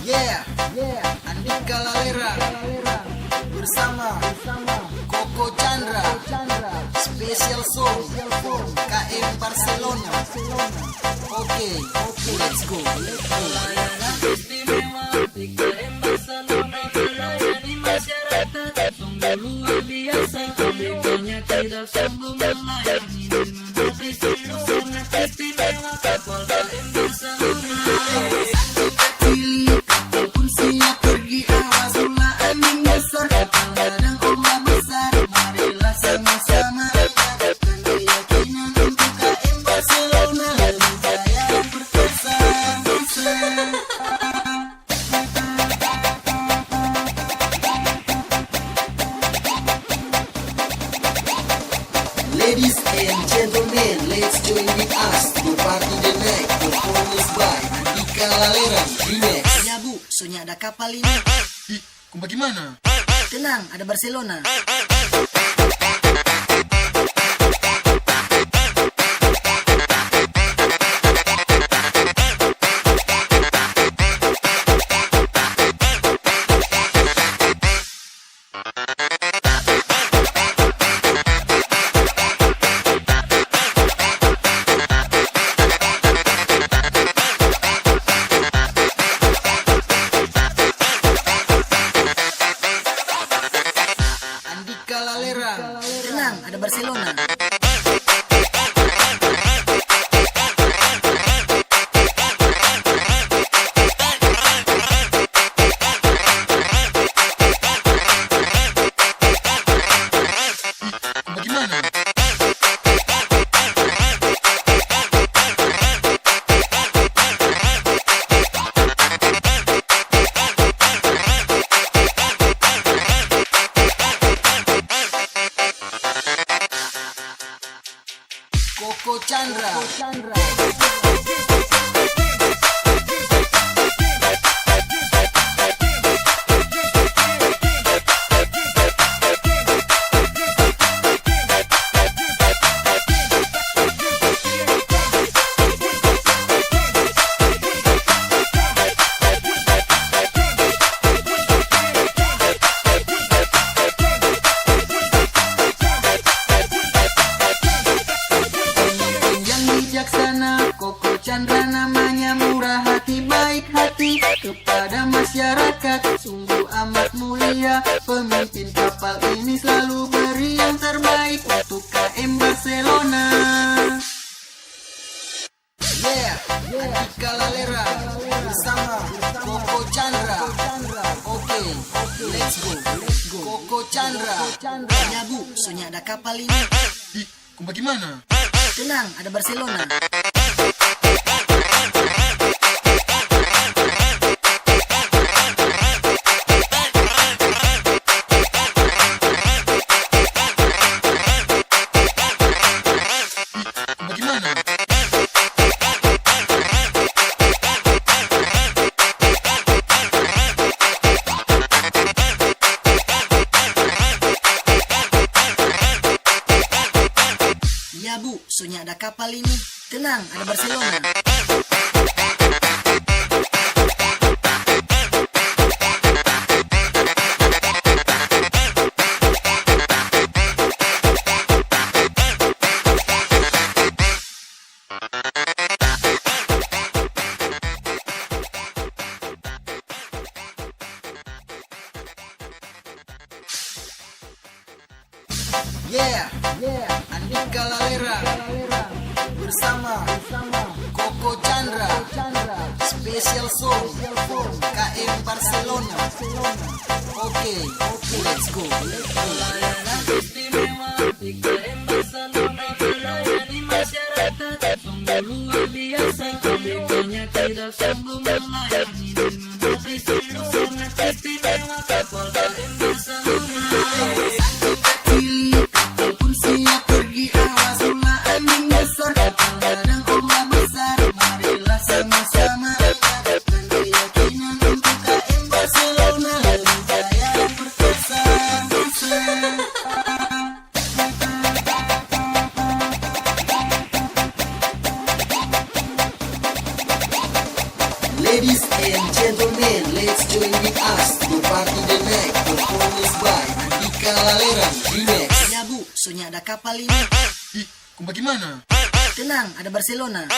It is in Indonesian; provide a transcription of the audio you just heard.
Yeah, Andika Lalera bersama Koko Chandra, Special Song KM Barcelona. Oke, let's go. Pelayanan istimewa di KM Barcelona, melayani masyarakat sungguh luar biasa. Abk-nya tidak sombong, melayani dengan hati sungguh sangat istimewa. Kapal KM Barcelona. Walaupun siap pergi awas ulah angin besar, kapal ladang ombak besar. Marilah sama-sama tingkatkan keyakinan untuk KM Barcelona. Lebih jaya dan perkasa. Ladies and gentlemen, let's join with us to party the night. Performance by Andika Lalera Remix. Ya bu, soalnya ada kapal ini. Ih, kok bagaimana? Tenang, ada Barcelona. Andika Lalera. Tenang, ada Barcelona. Kok bagaimana? Koko Chandra. Yang bijaksana, Koko Chandra namanya, murah hati, baik hati kepada masyarakat, sungguh amat mulia. Pemimpin kapal ini selalu beri yang terbaik untuk KM Barcelona. Yeah, Andika Lalera bersama Koko Chandra. Oke, let's go. Koko Chandra. Ya bu, soalnya ada kapal ini. Ih, kok bagaimana? Tenang, ada Barcelona. Kok bagaimana? Ya bu, soalnya ada kapal ini. Tenang, ada Barcelona. Yeah, Andika Lalera bersama Koko Chandra, Special Song KM Barcelona. Oke, let's go. Pelayanan istimewa di KM Barcelona, melayani masyarakat sungguh luar biasa. Abk-nya tidak sombong, melayani dengan hati sungguh sangat istimewa. Kapal KM Barcelona. Walaupun siap pergi awas ulah angin besar, kapal ladang ombak besar. Marilah sama-sama tingkatkan keyakinan untuk KM Barcelona. Lebih jaya dan perkasa. Ladies and gentlemen, let's join with us to party the night. Performance by Andika Laleran Remix. Ya bu, soalnya ada kapal ini. Ih, kok bagaimana? Tenang, ada Barcelona.